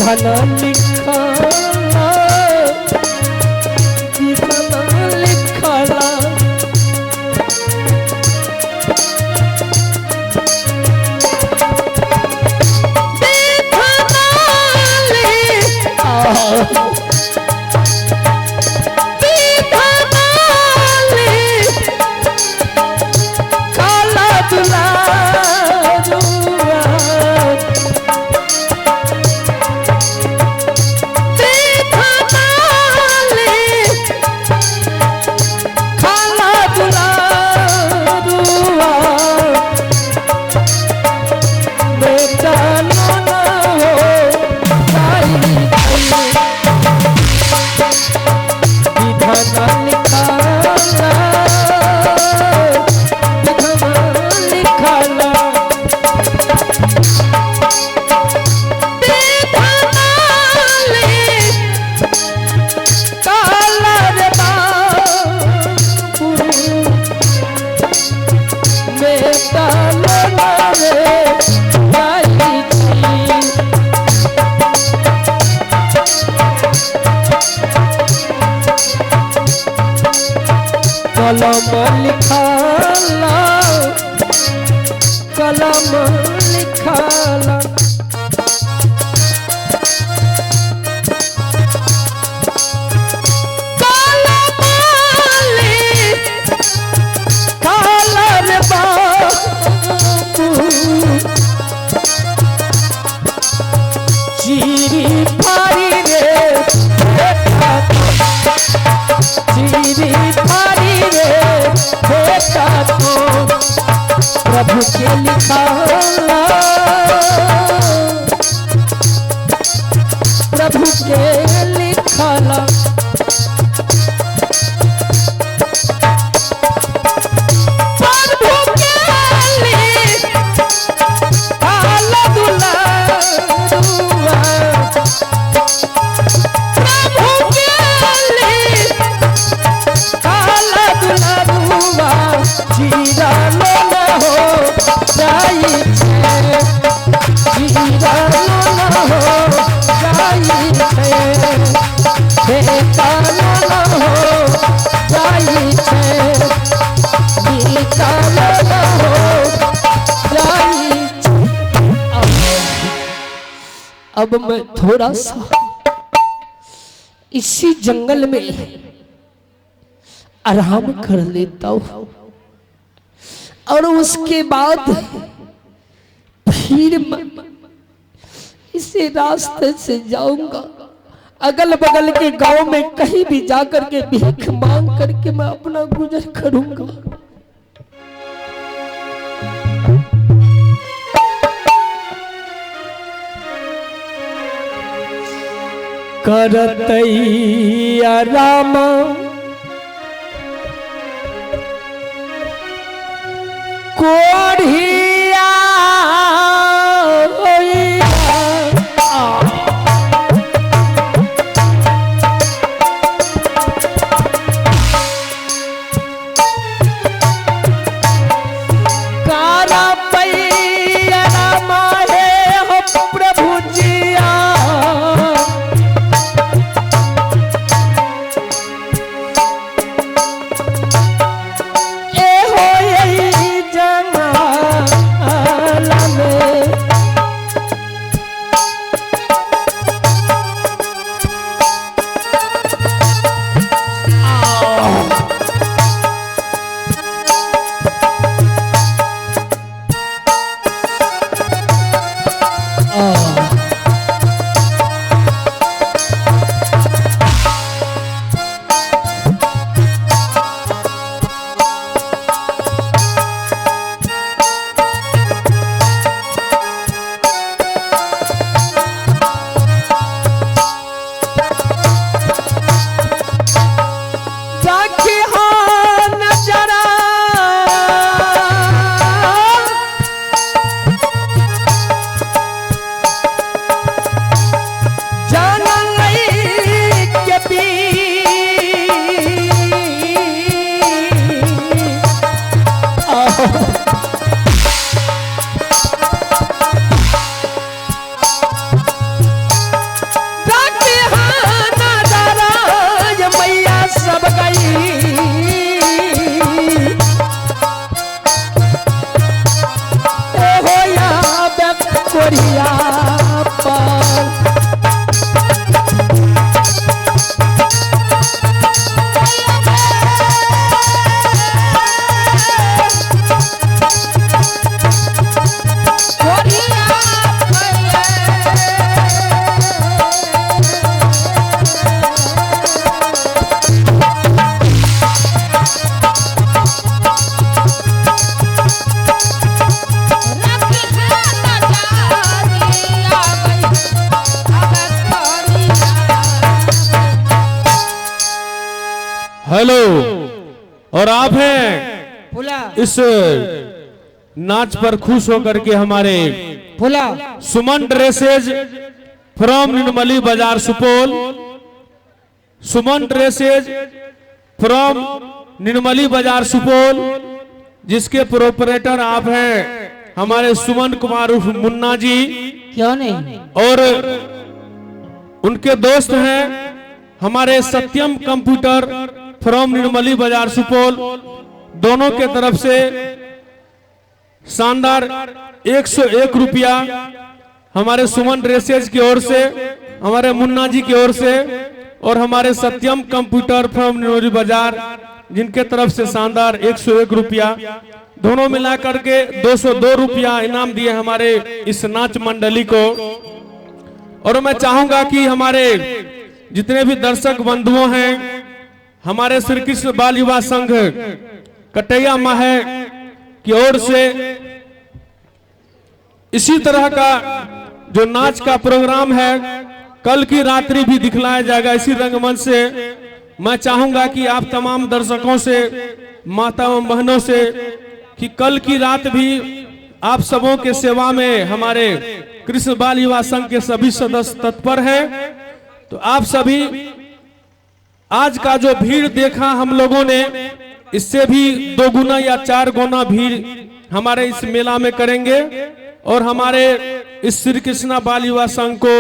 विधान लिखाला विधान लिखाला कलम लिखाला कलम लिखाला प्रभु के लिखाला प्रभु के लिखाला अब मैं थोड़ा सा इसी जंगल में आराम कर लेता हूं और उसके बाद फिर मैं इसी रास्ते से जाऊंगा। अगल बगल के गांव में कहीं भी जाकर के भीख मांग करके मैं अपना गुजर करूंगा। करतैया राम कोढ़िया हेलो। और आप हैं इस नाच पर खुश होकर के हमारे सुमन ड्रेसेज फ्रॉम निर्मली बाजार सुपौल, सुमन ड्रेसेज फ्रॉम निर्मली बाजार सुपौल, जिसके प्रोपरेटर आप हैं हमारे सुमन कुमार उर्फ मुन्ना जी, क्यों नहीं, और उनके दोस्त हैं हमारे सत्यम कंप्यूटर फ्रॉम निर्मली बाजार सुपौल। दोनों के तरफ से शानदार 101 रुपया हमारे सुमन ड्रेसेज की ओर से, हमारे मुन्ना जी की ओर से, और हमारे सत्यम कंप्यूटर फ्रॉम निर्मली बाजार जिनके तरफ से शानदार 101 रुपया, दोनों मिलाकर के 202 रुपया इनाम दिए हमारे इस नाच मंडली को। और मैं चाहूंगा कि हमारे जितने भी दर्शक बंधुओं हैं, हमारे श्री कृष्ण बाल युवा संघ कटैया माहे की ओर से इसी तरह का जो नाच का प्रोग्राम है कल की रात्रि भी दिखलाया जाएगा इसी रंगमंच से। मैं चाहूंगा कि आप तमाम दर्शकों से, माता एवं बहनों से, कि कल की रात भी आप सबों के सेवा में हमारे कृष्ण बाल युवा संघ के सभी सदस्य तत्पर हैं। तो आप सभी आज का जो भीड़ देखा हम लोगों ने, इससे भी 2 गुना या 4 गुना भीड़ हमारे इस मेला में करेंगे और हमारे इस श्री कृष्णा बाल युवा संघ को